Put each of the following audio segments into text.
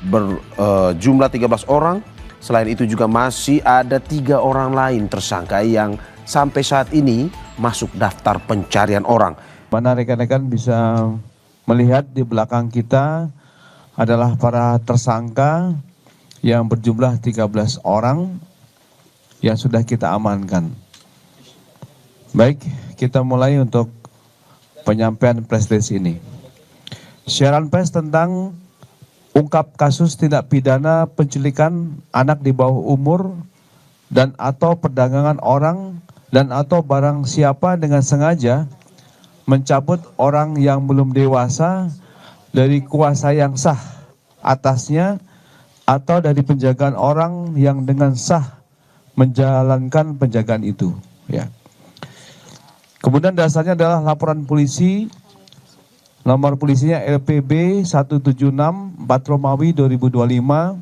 berjumlah 13 orang. Selain itu juga masih ada 3 orang lain tersangka yang sampai saat ini masuk daftar pencarian orang. Mana rekan-rekan bisa melihat di belakang kita adalah para tersangka yang berjumlah 13 orang yang sudah kita amankan. Baik, kita mulai untuk penyampaian press release ini. Siaran pers tentang ungkap kasus tindak pidana penculikan anak di bawah umur dan atau perdagangan orang dan atau barang siapa dengan sengaja mencabut orang yang belum dewasa dari kuasa yang sah atasnya atau dari penjagaan orang yang dengan sah menjalankan penjagaan itu, ya. Kemudian dasarnya adalah laporan polisi, nomor polisinya LPB 176 4 Romawi 2025,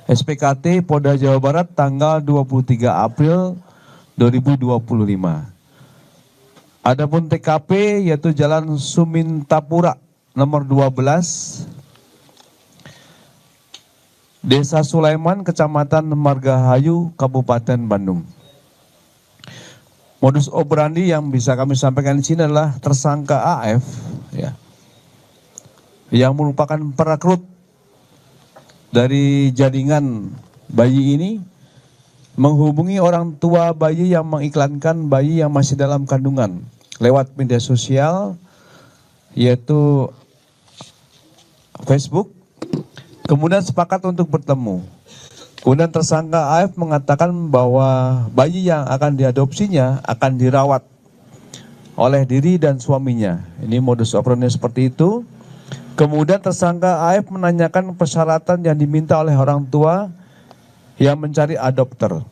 SPKT Polda Jawa Barat tanggal 23 April 2025. Adapun TKP yaitu Jalan Sumintapura nomor 12, Desa Sulaiman, Kecamatan Margahayu, Kabupaten Bandung. Modus operandi yang bisa kami sampaikan di sini adalah tersangka AF, ya, yang merupakan perekrut dari jaringan bayi ini, menghubungi orang tua bayi yang mengiklankan bayi yang masih dalam kandungan lewat media sosial, yaitu Facebook. Kemudian sepakat untuk bertemu. Kemudian tersangka AF mengatakan bahwa bayi yang akan diadopsinya akan dirawat oleh diri dan suaminya. Ini modus operandi seperti itu. Kemudian tersangka AF menanyakan persyaratan yang diminta oleh orang tua yang mencari adopter.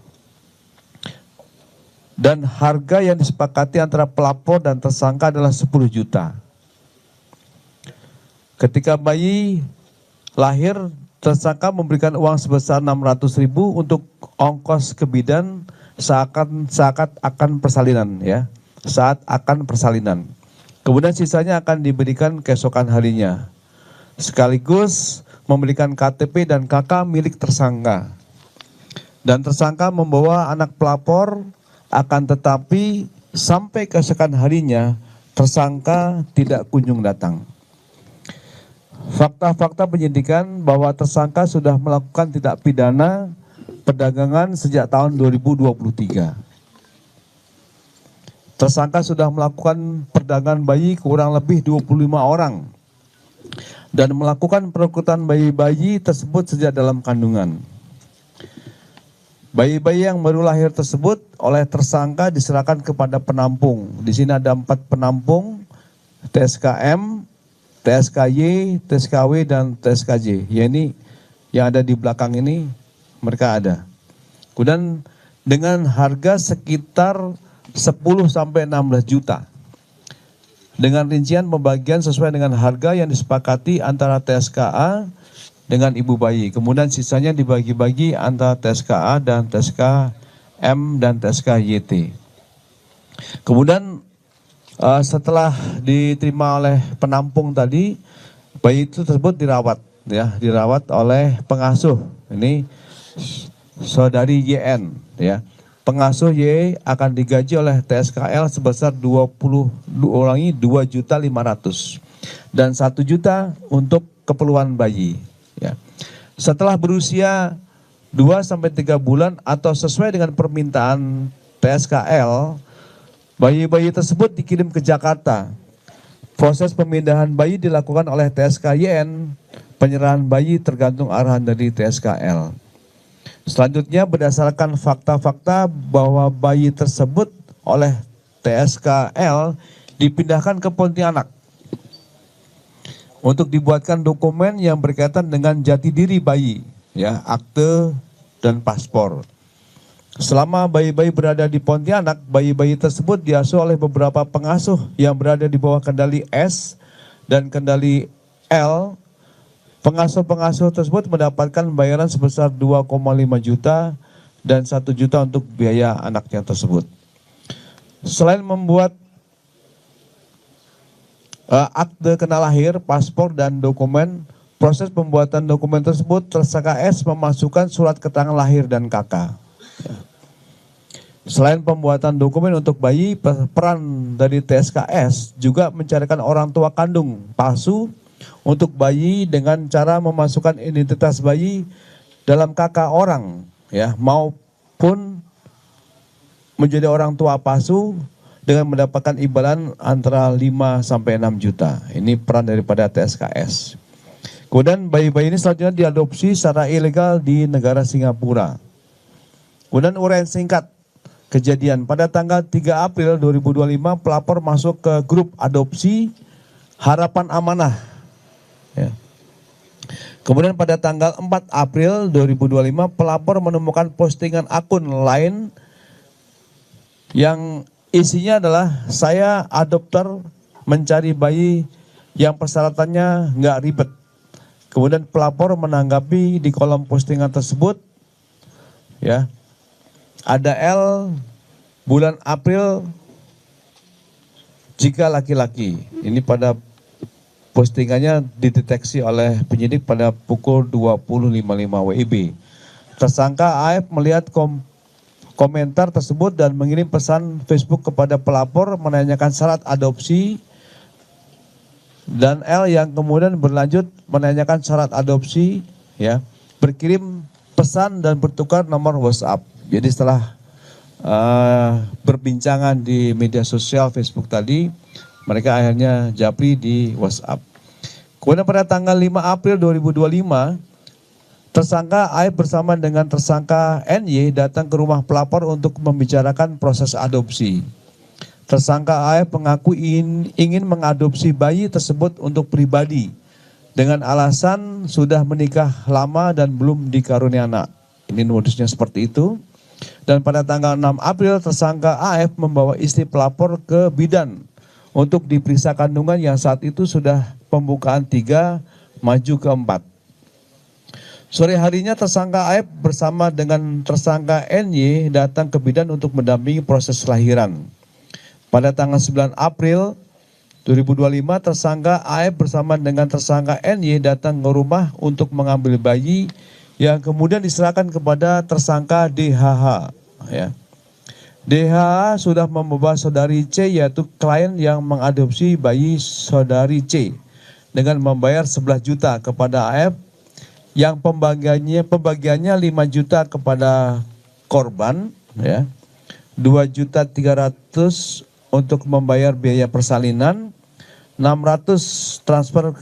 Dan harga yang disepakati antara pelapor dan tersangka adalah 10 juta. Ketika bayi lahir, tersangka memberikan uang sebesar 600.000 untuk ongkos ke bidan saat akan persalinan, ya, saat akan persalinan. Kemudian sisanya akan diberikan keesokan harinya, sekaligus memberikan KTP dan KK milik tersangka. Dan tersangka membawa anak pelapor, akan tetapi sampai keesokan harinya tersangka tidak kunjung datang. Fakta-fakta penyidikan bahwa tersangka sudah melakukan tindak pidana perdagangan sejak tahun 2023. Tersangka sudah melakukan perdagangan bayi kurang lebih 25 orang dan melakukan perekrutan bayi-bayi tersebut sejak dalam kandungan. Bayi-bayi yang baru lahir tersebut oleh tersangka diserahkan kepada penampung. Di sini ada 4 penampung, TSKM, TSKY, TSKW, dan TSKJ. Ya, ini yang ada di belakang ini mereka ada. Kemudian dengan harga sekitar 10 sampai 16 juta. Dengan rincian pembagian sesuai dengan harga yang disepakati antara TSKA dengan ibu bayi. Kemudian sisanya dibagi-bagi antara TSKA dan TSKM dan TSKYT. Kemudian setelah diterima oleh penampung tadi, bayi itu tersebut dirawat, ya, dirawat oleh pengasuh. Ini saudari YN, ya. Pengasuh Y akan digaji oleh TSKL sebesar 2.500.000 dan 1 juta untuk keperluan bayi, ya. Setelah berusia 2 sampai 3 bulan atau sesuai dengan permintaan TSKL, bayi-bayi tersebut dikirim ke Jakarta. Proses pemindahan bayi dilakukan oleh TSKYN, penyerahan bayi tergantung arahan dari TSKL. Selanjutnya berdasarkan fakta-fakta bahwa bayi tersebut oleh TSKL dipindahkan ke Pontianak untuk dibuatkan dokumen yang berkaitan dengan jati diri bayi, ya, akte dan paspor. Selama bayi-bayi berada di Pontianak, bayi-bayi tersebut diasuh oleh beberapa pengasuh yang berada di bawah kendali S dan kendali L. Pengasuh-pengasuh tersebut mendapatkan bayaran sebesar 2,5 juta dan 1 juta untuk biaya anaknya tersebut. Selain membuat akte kena lahir, paspor, dan dokumen, proses pembuatan dokumen tersebut, tersangka S memasukkan surat keterangan lahir dan KK. Selain pembuatan dokumen untuk bayi, peran dari TSKS juga mencarikan orang tua kandung palsu untuk bayi dengan cara memasukkan identitas bayi dalam KK orang, ya, maupun menjadi orang tua palsu dengan mendapatkan imbalan antara 5 sampai 6 juta. Ini peran daripada TSKS. Kemudian bayi-bayi ini selanjutnya diadopsi secara ilegal di negara Singapura. Kemudian uraian singkat kejadian pada tanggal 3 April 2025 pelapor masuk ke grup adopsi Harapan Amanah. Ya. Kemudian pada tanggal 4 April 2025 pelapor menemukan postingan akun lain yang isinya adalah saya adopter mencari bayi yang persyaratannya nggak ribet. Kemudian pelapor menanggapi di kolom postingan tersebut, ya, ada L bulan April jika laki-laki. Ini pada postingannya dideteksi oleh penyidik pada pukul 20.55 WIB. Tersangka AF melihat komentar tersebut dan mengirim pesan Facebook kepada pelapor menanyakan syarat adopsi, dan L yang kemudian berlanjut menanyakan syarat adopsi, ya, berkirim pesan dan bertukar nomor WhatsApp. Jadi setelah berbincangan di media sosial Facebook tadi, mereka akhirnya japri di WhatsApp. Kemudian pada tanggal 5 April 2025, tersangka AF bersama dengan tersangka NY datang ke rumah pelapor untuk membicarakan proses adopsi. Tersangka AF mengaku ingin mengadopsi bayi tersebut untuk pribadi dengan alasan sudah menikah lama dan belum dikaruniai anak. Ini modusnya seperti itu. Dan pada tanggal 6 April tersangka AF membawa istri pelapor ke bidan untuk diperiksa kandungan yang saat itu sudah pembukaan 3 maju ke 4. Sore harinya tersangka AF bersama dengan tersangka NY datang ke bidan untuk mendampingi proses kelahiran. Pada tanggal 9 April 2025 tersangka AF bersama dengan tersangka NY datang ke rumah untuk mengambil bayi yang kemudian diserahkan kepada tersangka DHH. Ya. DHH sudah membawa saudari C, yaitu klien yang mengadopsi bayi saudari C, dengan membayar 11 juta kepada AF, yang pembagiannya 5 juta kepada korban, ya, 2.300.000 untuk membayar biaya persalinan, 600 transfer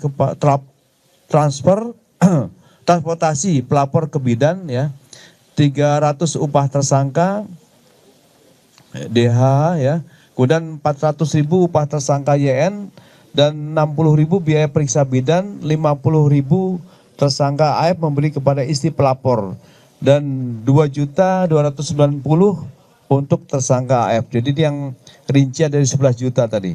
transportasi pelapor ke bidan, ya, 300 upah tersangka DH, ya, kemudian 400.000 upah tersangka YN, dan 60.000 biaya periksa bidan, 50.000 tersangka AF memberi kepada istri pelapor, dan 2.290.000 untuk tersangka AF. Jadi yang rincian dari 11 juta tadi.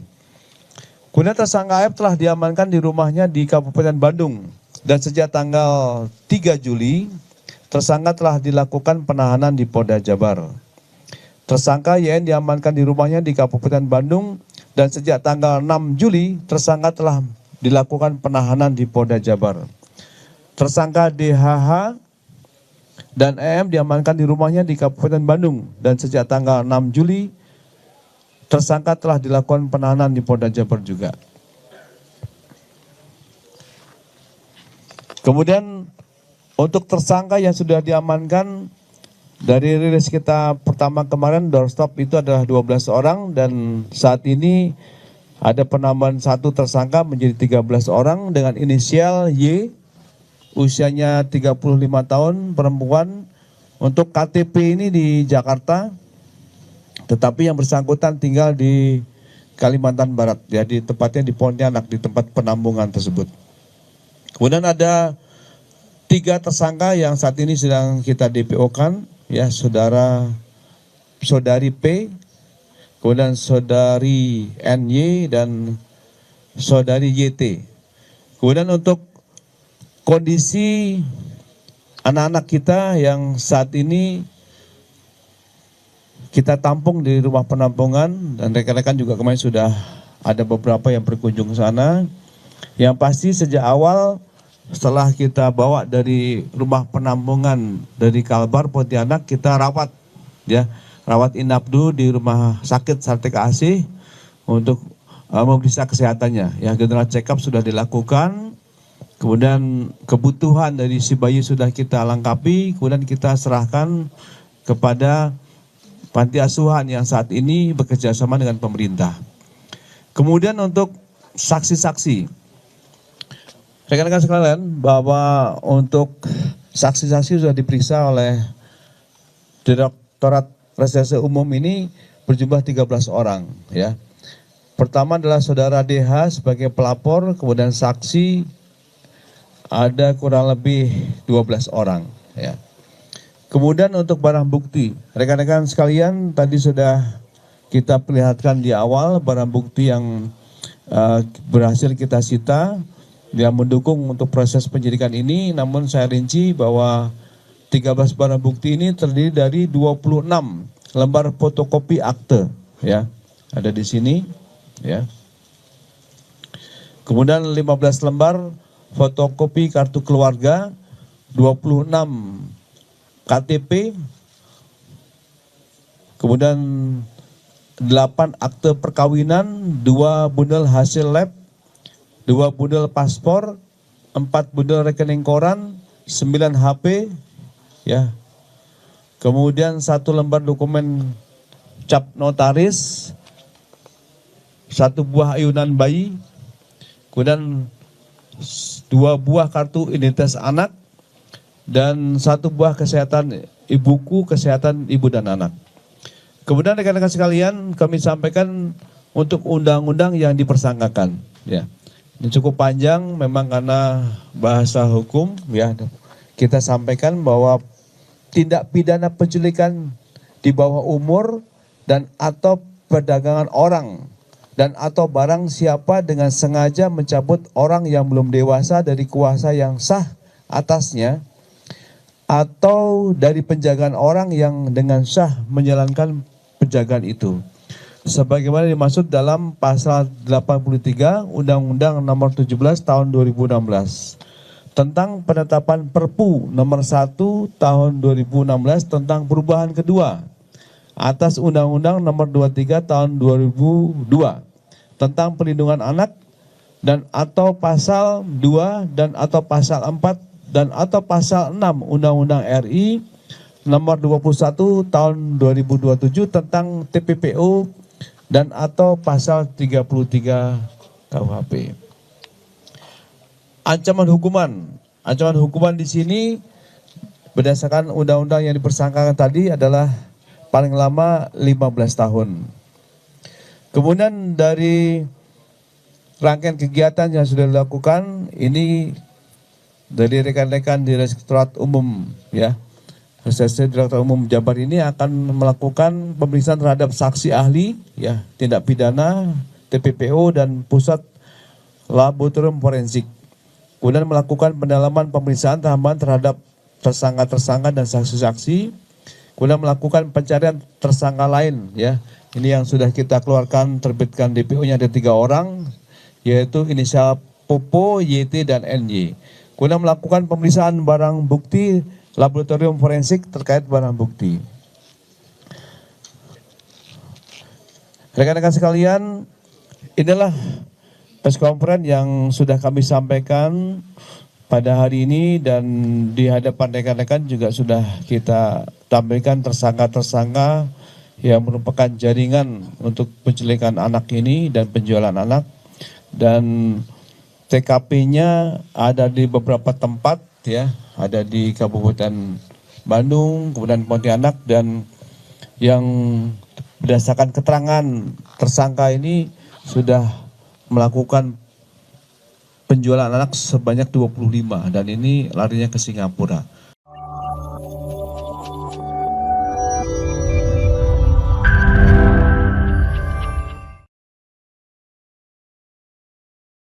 Kemudian tersangka AF telah diamankan di rumahnya di Kabupaten Bandung. Dan sejak tanggal 3 Juli, tersangka telah dilakukan penahanan di Polda Jabar. Tersangka YN diamankan di rumahnya di Kabupaten Bandung, dan sejak tanggal 6 Juli, tersangka telah dilakukan penahanan di Polda Jabar. Tersangka DHH dan EM diamankan di rumahnya di Kabupaten Bandung, dan sejak tanggal 6 Juli, tersangka telah dilakukan penahanan di Polda Jabar juga. Kemudian untuk tersangka yang sudah diamankan dari rilis kita pertama kemarin, doorstop itu adalah 12 orang, dan saat ini ada penambahan 1 tersangka menjadi 13 orang dengan inisial Y, usianya 35 tahun, perempuan. Untuk KTP ini di Jakarta, tetapi yang bersangkutan tinggal di Kalimantan Barat, ya, tepatnya di Pontianak, di tempat penampungan tersebut. Kemudian ada 3 tersangka yang saat ini sedang kita DPO-kan, ya, saudari P, kemudian saudari NY, dan saudari YT. Kemudian untuk kondisi anak-anak kita yang saat ini kita tampung di rumah penampungan, dan rekan-rekan juga kemarin sudah ada beberapa yang berkunjung ke sana. Yang pasti sejak awal setelah kita bawa dari rumah penampungan dari Kalbar Pontianak, kita rawat ya, rawat inap dulu di rumah sakit Sartika Asih untuk memeriksa kesehatannya. Ya, general check up sudah dilakukan. Kemudian kebutuhan dari si bayi sudah kita lengkapi, kemudian kita serahkan kepada panti asuhan yang saat ini bekerja sama dengan pemerintah. Kemudian untuk saksi-saksi, rekan-rekan sekalian, bahwa untuk saksi-saksi sudah diperiksa oleh Direktorat Reserse Umum ini berjumlah 13 orang. Ya. Pertama adalah saudara DH sebagai pelapor, kemudian saksi ada kurang lebih 12 orang. Ya. Kemudian untuk barang bukti, rekan-rekan sekalian tadi sudah kita perlihatkan di awal barang bukti yang berhasil kita sita yang mendukung untuk proses penyidikan ini. Namun saya rinci bahwa 13 barang bukti ini terdiri dari 26 lembar fotokopi akte, ya, ada di sini, ya. Kemudian 15 lembar fotokopi kartu keluarga, 26 KTP, kemudian 8 akte perkawinan, 2 bundel hasil lab, 2 bundel paspor, 4 bundel rekening koran, 9 HP, ya. Kemudian 1 lembar dokumen cap notaris, 1 buah ayunan bayi, kemudian 2 buah kartu identitas anak, dan 1 buah buku kesehatan ibu dan anak. Kemudian rekan-rekan sekalian, kami sampaikan untuk undang-undang yang dipersangkakan. Ya, ini cukup panjang, memang karena bahasa hukum. Ya, kita sampaikan bahwa tindak pidana penculikan di bawah umur dan atau perdagangan orang dan atau barang siapa dengan sengaja mencabut orang yang belum dewasa dari kuasa yang sah atasnya atau dari penjagaan orang yang dengan sah menjalankan penjagaan itu. Sebagaimana dimaksud dalam pasal 83 Undang-Undang Nomor 17 Tahun 2016 tentang penetapan Perpu Nomor 1 Tahun 2016 tentang perubahan kedua atas Undang-Undang Nomor 23 Tahun 2002 tentang perlindungan anak dan atau pasal 2 dan atau pasal 4 dan atau pasal 6 Undang-Undang RI Nomor 21 Tahun 2027 tentang TPPO dan atau pasal 33 KUHP. Ancaman hukuman di sini berdasarkan undang-undang yang dipersangkakan tadi adalah paling lama 15 tahun. Kemudian dari rangkaian kegiatan yang sudah dilakukan ini dari rekan-rekan Direktorat Umum, ya, Reserse Direktorat Umum Jabar ini akan melakukan pemeriksaan terhadap saksi ahli, ya, tindak pidana, TPPO dan pusat laboratorium forensik. Kemudian melakukan pendalaman pemeriksaan tambahan terhadap tersangka-tersangka dan saksi-saksi. Kemudian melakukan pencarian tersangka lain, ya. Ini yang sudah kita keluarkan, terbitkan DPO-nya ada 3 orang, yaitu inisial Popo, YT, dan NY. Kemudian melakukan pemeriksaan barang bukti laboratorium forensik terkait barang bukti. Rekan-rekan sekalian, inilah press conference yang sudah kami sampaikan pada hari ini dan di hadapan rekan-rekan juga sudah kita tampilkan tersangka-tersangka yang merupakan jaringan untuk penculikan anak ini dan penjualan anak, dan TKP-nya ada di beberapa tempat, ya, ada di Kabupaten Bandung, kemudian Pontianak, dan yang berdasarkan keterangan tersangka ini sudah melakukan penjualan anak sebanyak 25 dan ini larinya ke Singapura.